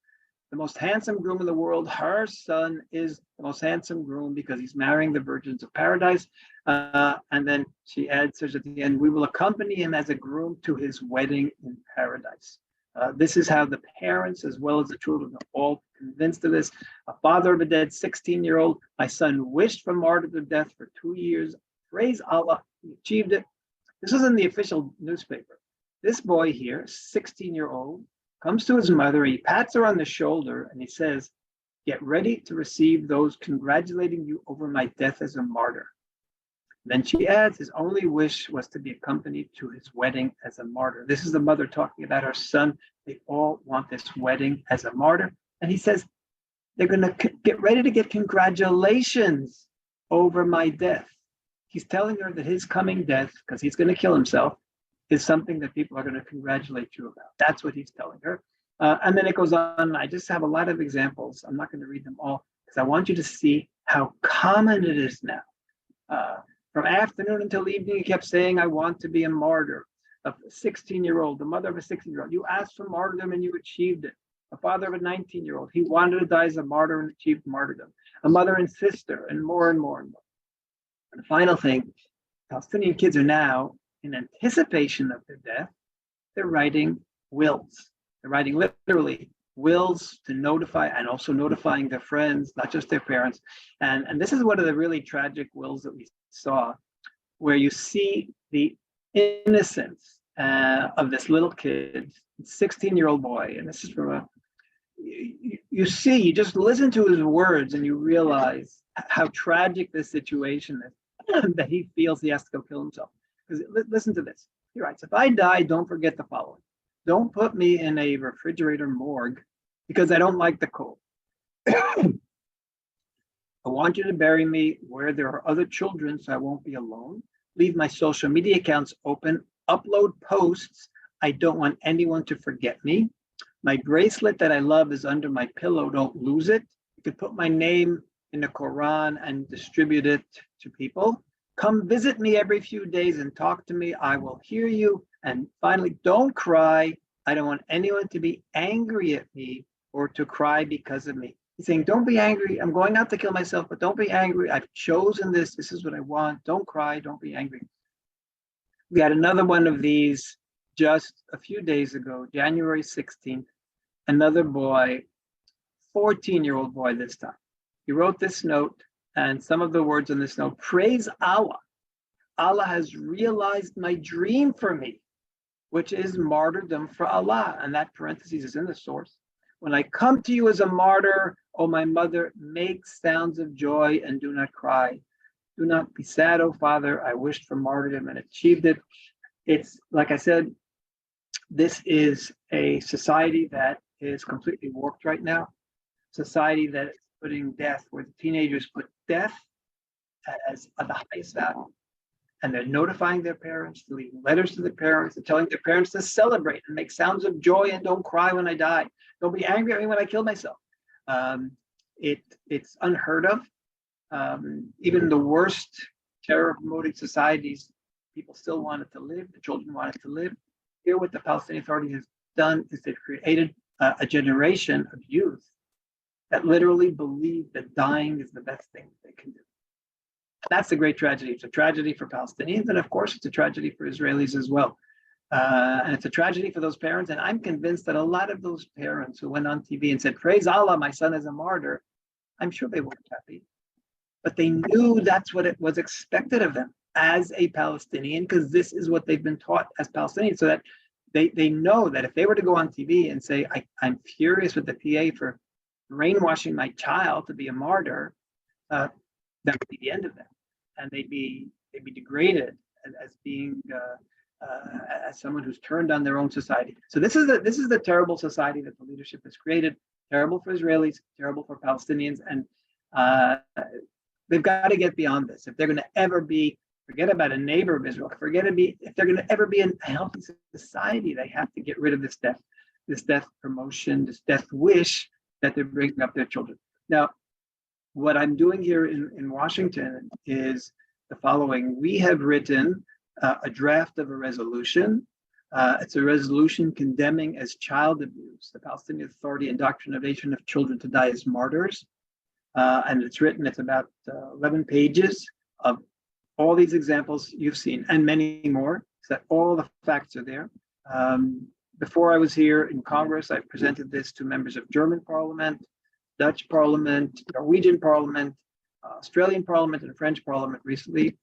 The most handsome groom in the world. Her son is the most handsome groom because he's marrying the virgins of paradise. And then she adds at the end, we will accompany him as a groom to his wedding in paradise. This is how the parents as well as the children are all convinced of this. A father of a dead 16-year-old, my son wished for martyrdom death for 2 years. Praise Allah, he achieved it. This is in the official newspaper. This boy here, 16-year-old, comes to his mother, he pats her on the shoulder and he says, get ready to receive those congratulating you over my death as a martyr. Then she adds, his only wish was to be accompanied to his wedding as a martyr. This is the mother talking about her son. They all want this wedding as a martyr. And he says, they're going to get ready to get congratulations over my death. He's telling her that his coming death, because he's going to kill himself, is something that people are going to congratulate you about. That's what he's telling her. And then it goes on. I just have a lot of examples. I'm not going to read them all because I want you to see how common it is now. From afternoon until evening, he kept saying, I want to be a martyr. A 16-year-old, the mother of a 16-year-old. You asked for martyrdom and you achieved it. A father of a 19-year-old. He wanted to die as a martyr and achieved martyrdom. A mother and sister, and more and more and more. And the final thing, Palestinian kids are now, in anticipation of their death, they're writing wills. They're writing literally wills to notify, and also notifying their friends, not just their parents. And this is one of the really tragic wills that we saw, where you see the innocence of this little kid, 16-year-old boy. And this is from you just listen to his words and you realize how tragic this situation is, that he feels he has to go kill himself. Because listen to this. He writes, if I die, don't forget the following. Don't put me in a refrigerator morgue because I don't like the cold. I want you to bury me where there are other children so I won't be alone. Leave my social media accounts open. Upload posts. I don't want anyone to forget me. My bracelet that I love is under my pillow. Don't lose it. You could put my name in the Quran and distribute it to people. Come visit me every few days and talk to me. I will hear you. And finally, don't cry. I don't want anyone to be angry at me or to cry because of me. He's saying, don't be angry. I'm going out to kill myself, but don't be angry. I've chosen this. This is what I want. Don't cry. Don't be angry. We had another one of these just a few days ago, January 16th. Another boy, 14-year-old boy this time. He wrote this note, and some of the words in this note, praise Allah. Allah has realized my dream for me, which is martyrdom for Allah. And that parentheses is in the source. When I come to you as a martyr, O my mother, make sounds of joy and do not cry. Do not be sad, O Father. I wished for martyrdom and achieved it. It's, like I said, This is a society that is completely warped right now. Society that is putting death, where the teenagers put death as the highest value. And they're notifying their parents, leaving letters to the parents, and telling their parents to celebrate and make sounds of joy and don't cry when I die. Don't be angry at me when I kill myself. It's unheard of. Even the worst terror-promoting societies, people still wanted to live. The children wanted to live. Here, what the Palestinian Authority has done is they've created a generation of youth that literally believe that dying is the best thing they can do. That's a great tragedy. It's a tragedy for Palestinians, and of course, it's a tragedy for Israelis as well. And it's a tragedy for those parents. And I'm convinced that a lot of those parents who went on TV and said, "Praise Allah, my son is a martyr," I'm sure they weren't happy. But they knew that's what it was expected of them as a Palestinian, because this is what they've been taught as Palestinians. So that they know that if they were to go on TV and say, I'm furious with the PA for brainwashing my child to be a martyr, that would be the end of them. And they'd be degraded as being as someone who's turned on their own society. So this is the terrible society that the leadership has created. Terrible for Israelis, terrible for Palestinians, and they've got to get beyond this. If they're going to ever be, forget about a neighbor of Israel, if they're going to ever be a healthy society, they have to get rid of this death promotion, this death wish that they're bringing up their children. Now, what I'm doing here in Washington is the following. We have written a draft of a resolution. It's a resolution condemning as child abuse the Palestinian Authority indoctrination of children to die as martyrs. And it's about 11 pages of all these examples you've seen and many more, so that all the facts are there. Before I was here in Congress, I presented this to members of German Parliament, Dutch Parliament, Norwegian Parliament, Australian Parliament, and French Parliament recently.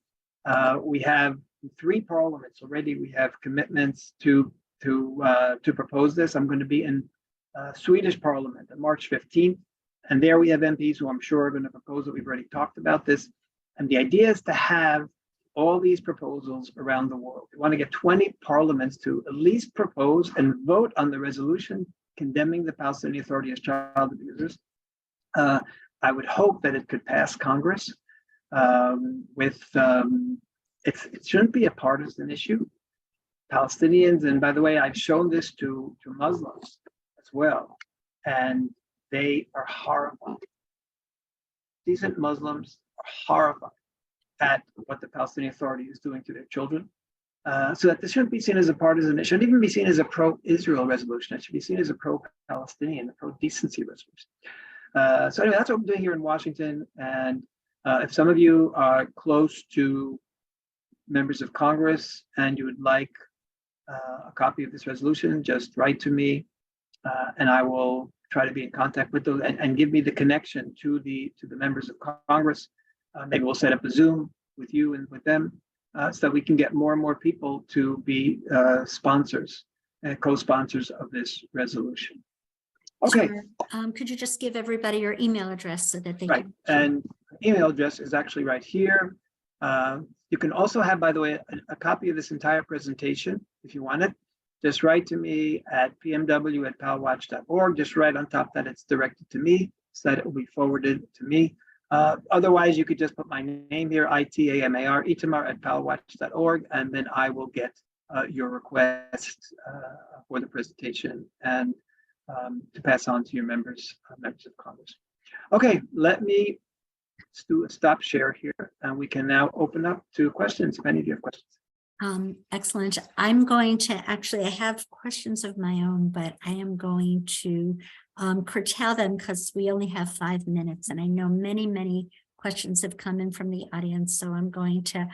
We have 3 parliaments already. We have commitments to propose this. I'm going to be in Swedish Parliament on March 15th. And there we have MPs who I'm sure are going to propose it. We've already talked about this. And the idea is to have all these proposals around the world. We want to get 20 parliaments to at least propose and vote on the resolution condemning the Palestinian Authority as child abusers. I would hope that it could pass Congress. It shouldn't be a partisan issue. Palestinians, and by the way, I've shown this to Muslims as well, and they are horrified. Decent Muslims are horrified at what the Palestinian Authority is doing to their children. So that this shouldn't be seen as a partisan. It shouldn't even be seen as a pro-Israel resolution. It should be seen as a pro-Palestinian, a pro-decency resolution. So anyway, that's what I'm doing here in Washington. And if some of you are close to members of Congress and you would like a copy of this resolution, just write to me, and I will try to be in contact with those and give me the connection to the members of Congress. Maybe we'll set up a Zoom with you and with them, so that we can get more and more people to be sponsors and co-sponsors of this resolution. Okay. Sure. Could you just give everybody your email address so that they can? And email address is actually right here. You can also have, by the way, a copy of this entire presentation if you want it. Just write to me at pmw@palwatch.org. Just write on top that it's directed to me so that it will be forwarded to me. Otherwise, you could just put my name here, Itamar, Itamar@palwatch.org, and then I will get your request for the presentation and to pass on to your members of Congress. Okay, let me do a stop share here, and we can now open up to questions if any of you have questions. Excellent. I'm going to I have questions of my own, but I am going to curtail them because we only have 5 minutes, and I know many questions have come in from the audience. So I'm going to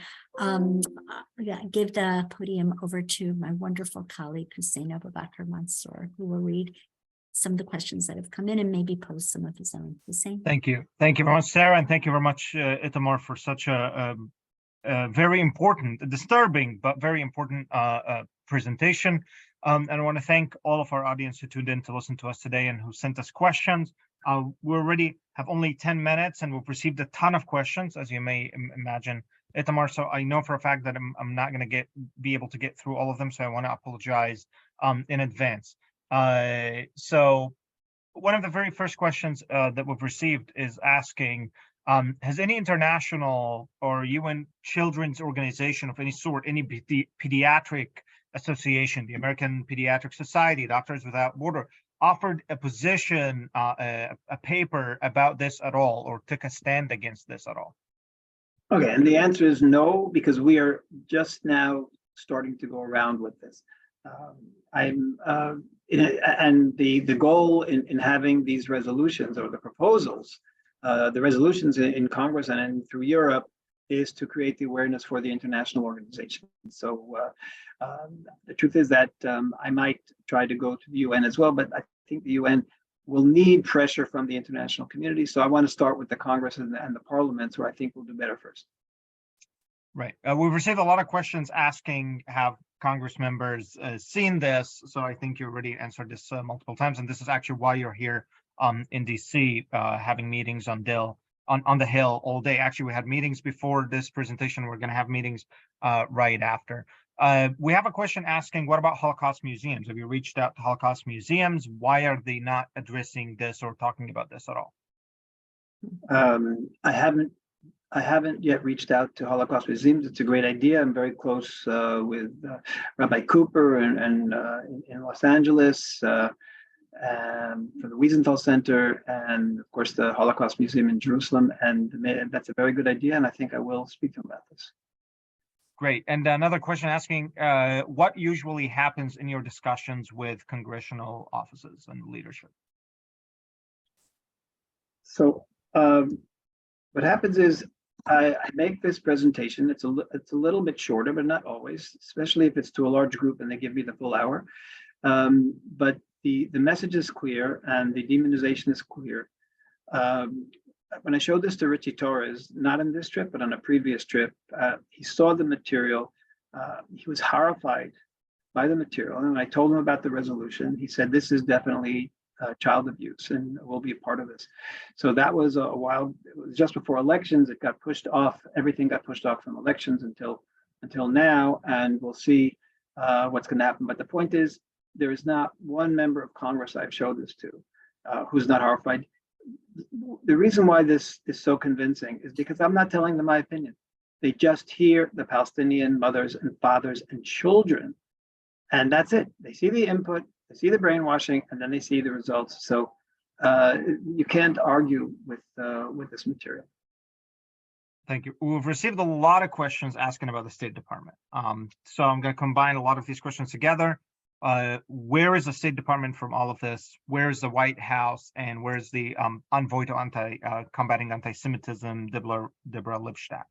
give the podium over to my wonderful colleague, Hussein Abubakar Mansour, who will read some of the questions that have come in and maybe pose some of his own. Hussein. Thank you. Thank you very much, Sarah, and thank you very much, Itamar, for such a very important, disturbing, but very important presentation. And I want to thank all of our audience who tuned in to listen to us today and who sent us questions. We already have only 10 minutes and we've received a ton of questions, as you may imagine, Itamar. So I know for a fact that I'm not going to be able to get through all of them. So I want to apologize in advance. So one of the very first questions that we've received is asking, has any international or UN children's organization of any sort, any pediatric association, the American Pediatric Society, Doctors Without Border, offered a position, a paper about this at all, or took a stand against this at all? Okay, and the answer is no, because we are just now starting to go around with this. And the goal in having these resolutions or the proposals, the resolutions in Congress and through Europe, is to create the awareness for the international organization. So the truth is that I might try to go to the UN as well, but I think the UN will need pressure from the international community. So I want to start with the Congress and the parliaments, where I think we'll do better first. Right. We've received a lot of questions asking, have Congress members seen this? So I think you already answered this multiple times, and this is actually why you're here in DC, having meetings on the Hill all day. Actually, we had meetings before this presentation. We're going to have meetings right after. We have a question asking, what about Holocaust museums? Have you reached out to Holocaust museums? Why are they not addressing this or talking about this at all? I haven't yet reached out to Holocaust museums. It's a great idea. I'm very close with Rabbi Cooper and in Los Angeles for the Wiesenthal Center, and of course the Holocaust Museum in Jerusalem. And that's a very good idea, and I think I will speak to them about this. Great. And another question asking, what usually happens in your discussions with congressional offices and leadership? So what happens is I make this presentation. It's a little bit shorter, but not always, especially if it's to a large group and they give me the full hour. But the message is clear and the demonization is clear. When I showed this to Richie Torres, not on this trip, but on a previous trip, he saw the material. He was horrified by the material. And when I told him about the resolution, he said, this is definitely child abuse and will be a part of this. So that was a wild, it was just before elections, it got pushed off. Everything got pushed off from elections until now, and we'll see what's going to happen. But the point is, there is not one member of Congress I've showed this to who's not horrified. The reason why this is so convincing is because I'm not telling them my opinion. They just hear the Palestinian mothers and fathers and children, and that's it. They see the input, they see the brainwashing, and then they see the results. So you can't argue with this material. Thank you. We've received a lot of questions asking about the State Department. So I'm going to combine a lot of these questions together. Where is the State Department from all of this? Where is the White House? And where's the envoy to combating anti-Semitism, Deborah Lipstadt?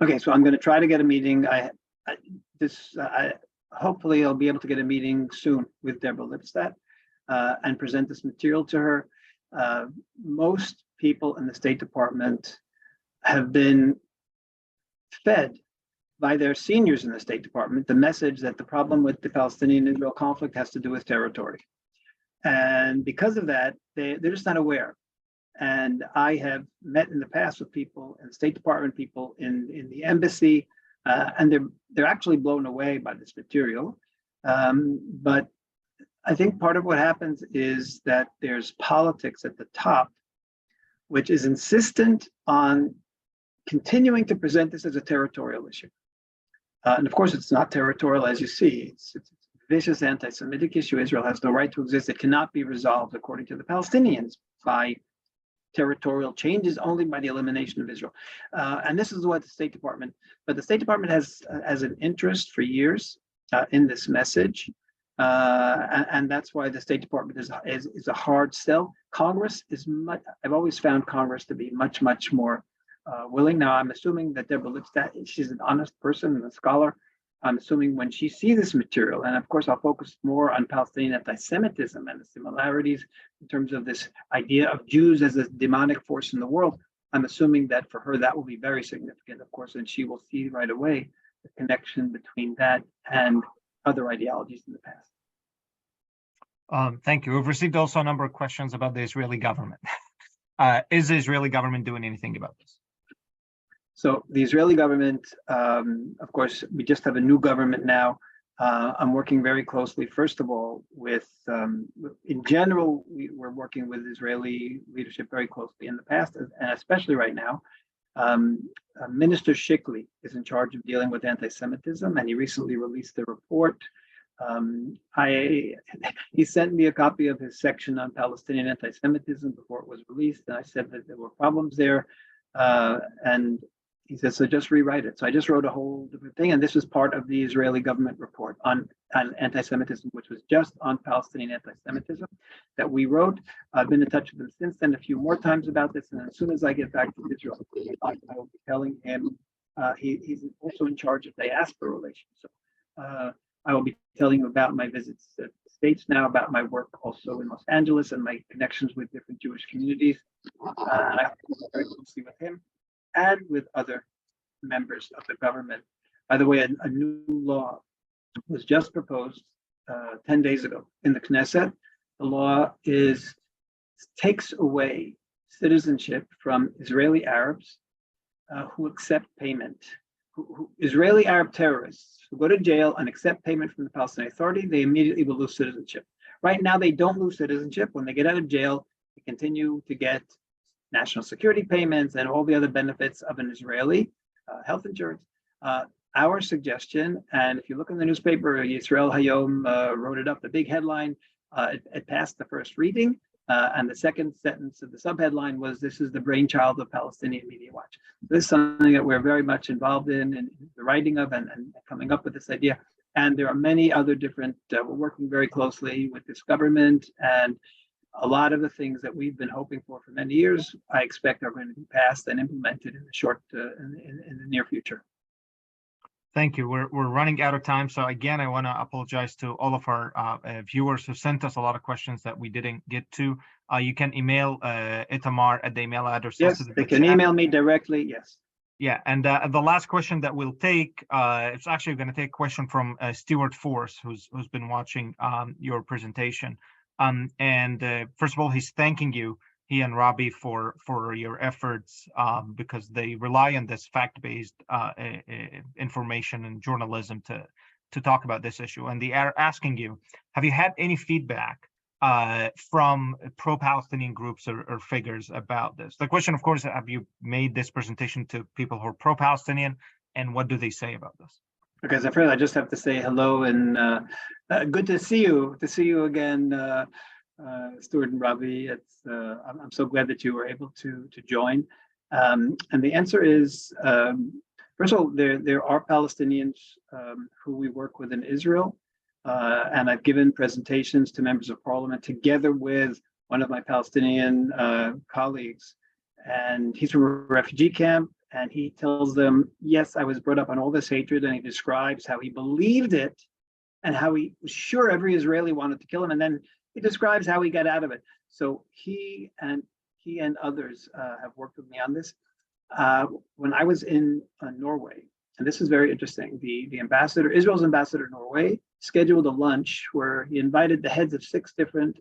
Okay, so I'm going to try to get a meeting. Hopefully I'll be able to get a meeting soon with Deborah Lipstadt and present this material to her. Most people in the State Department have been fed by their seniors in the State Department the message that the problem with the Palestinian-Israel conflict has to do with territory. And because of that, they're just not aware. And I have met in the past with people in the State Department, people in the embassy, and they're actually blown away by this material. But I think part of what happens is that there's politics at the top, which is insistent on continuing to present this as a territorial issue. And of course, it's not territorial, as you see. It's a vicious anti-Semitic issue. Israel has no right to exist. It cannot be resolved, according to the Palestinians, by territorial changes, only by the elimination of Israel. And this is what the State Department, but the State Department has an interest for years in this message. And that's why the State Department is a hard sell. Congress is much, I've always found Congress to be much, much more willing. Now, I'm assuming that Deborah Lipstadt, she's an honest person and a scholar. I'm assuming when she sees this material, and of course, I'll focus more on Palestinian anti-Semitism and the similarities in terms of this idea of Jews as a demonic force in the world. I'm assuming that for her, that will be very significant, of course, and she will see right away the connection between that and other ideologies in the past. Thank you. We've received also a number of questions about the Israeli government. Is the Israeli government doing anything about this? So the Israeli government, of course, we just have a new government now. I'm working very closely, first of all, with, in general, we're working with Israeli leadership very closely in the past, and especially right now. Minister Shikli is in charge of dealing with anti-Semitism, and he recently released a report. He sent me a copy of his section on Palestinian anti-Semitism before it was released, and I said that there were problems there, and he said, so just rewrite it. So I just wrote a whole different thing, and this was part of the Israeli government report on anti-Semitism, which was just on Palestinian anti-Semitism that we wrote. I've been in touch with him since then a few more times about this, and as soon as I get back to Israel, I will be telling him. He's also in charge of diaspora relations. So I will be telling you about my visits to the States now, about my work also in Los Angeles and my connections with different Jewish communities. And I work very closely with him and with other members of the government. By the way, a new law was just proposed 10 days ago in the Knesset. The law takes away citizenship from Israeli Arabs who accept payment. Israeli Arab terrorists who go to jail and accept payment from the Palestinian Authority, they immediately will lose citizenship. Right now, they don't lose citizenship. When they get out of jail, they continue to get national security payments and all the other benefits of an Israeli health insurance. Our suggestion, and if you look in the newspaper, Yisrael Hayom wrote it up, the big headline, it passed the first reading, and the second sentence of the subheadline was, this is the brainchild of Palestinian Media Watch. This is something that we're very much involved in the writing of and coming up with this idea. And there are many other different, we're working very closely with this government, and a lot of the things that we've been hoping for many years, I expect are going to be passed and implemented in the near future. Thank you. We're running out of time. So again, I want to apologize to all of our viewers who sent us a lot of questions that we didn't get to. You can email Itamar at the email address. Yes, they can email me directly. Yes. Yeah, and the last question that we'll take, it's actually going to take a question from Stuart Force, who's been watching your presentation. First of all, he's thanking you, he and Robbie, for your efforts because they rely on this fact-based information and journalism to talk about this issue. And they are asking you, have you had any feedback from pro-Palestinian groups or figures about this? The question, of course, have you made this presentation to people who are pro-Palestinian, and what do they say about this? Okay, so first I just have to say hello and good to see you again, Stuart and Robbie. I'm so glad that you were able to join. And the answer is, first of all, there are Palestinians who we work with in Israel, and I've given presentations to members of parliament together with one of my Palestinian colleagues, and he's from a refugee camp. And he tells them, yes, I was brought up on all this hatred, and he describes how he believed it and how he was sure every Israeli wanted to kill him. And then he describes how he got out of it. So he and others have worked with me on this. When I was in Norway, and this is very interesting, the ambassador, Israel's ambassador in Norway, scheduled a lunch where he invited the heads of 6 different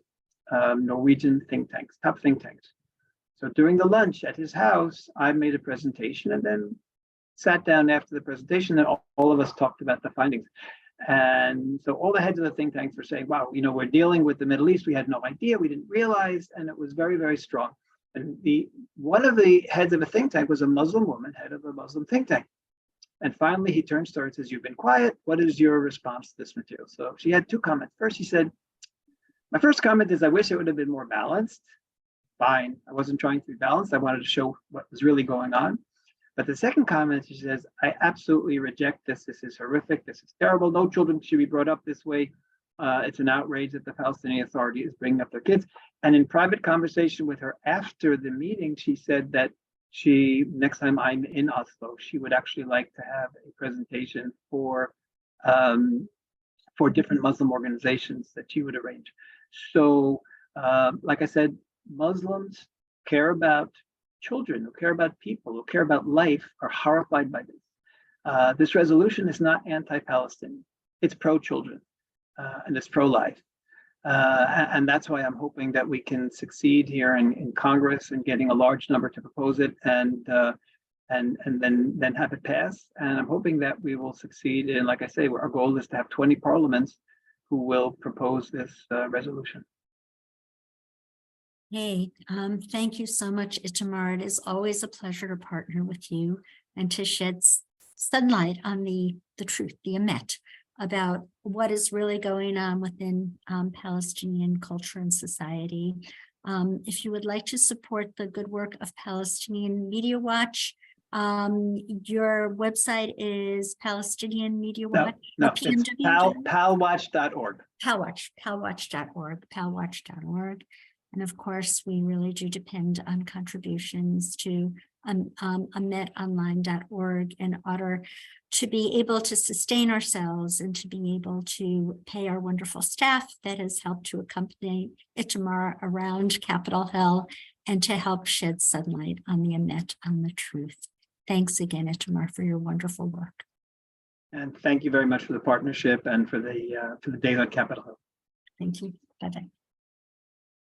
Norwegian think tanks, top think tanks. So during the lunch at his house, I made a presentation and then sat down after the presentation, and all of us talked about the findings. And so all the heads of the think tanks were saying, wow, we're dealing with the Middle East. We had no idea, we didn't realize, and it was very, very strong. And one of the heads of a think tank was a Muslim woman, head of a Muslim think tank. And finally, he turns to her and says, you've been quiet. What is your response to this material? So she had 2 comments. First, she said, my first comment is, I wish it would have been more balanced. Fine. I wasn't trying to be balanced. I wanted to show what was really going on. But the second comment, she says, I absolutely reject this. This is horrific. This is terrible. No children should be brought up this way. It's an outrage that the Palestinian Authority is bringing up their kids. And in private conversation with her after the meeting, she said that next time I'm in Oslo, she would actually like to have a presentation for different Muslim organizations that she would arrange. So, like I said, Muslims care about children, who care about people, who care about life, are horrified by this. This resolution is not anti-Palestinian. It's pro-children and it's pro-life. And that's why I'm hoping that we can succeed here in Congress and getting a large number to propose it. And and then have it pass. And I'm hoping that we will succeed in, like I say, our goal is to have 20 parliaments who will propose this resolution. Hey, thank you so much, Itamar. It is always a pleasure to partner with you and to shed sunlight on the truth, the emet, about what is really going on within Palestinian culture and society. If you would like to support the good work of Palestinian Media Watch, your website is Palestinian Media Watch. No, it's palwatch.org. Palwatch.org. And of course, we really do depend on contributions to ametonline.org in order to be able to sustain ourselves and to be able to pay our wonderful staff that has helped to accompany Itamar around Capitol Hill and to help shed sunlight on the emet, on the truth. Thanks again, Itamar, for your wonderful work. And thank you very much for the partnership and for the days on Capitol Hill. Thank you. Bye-bye.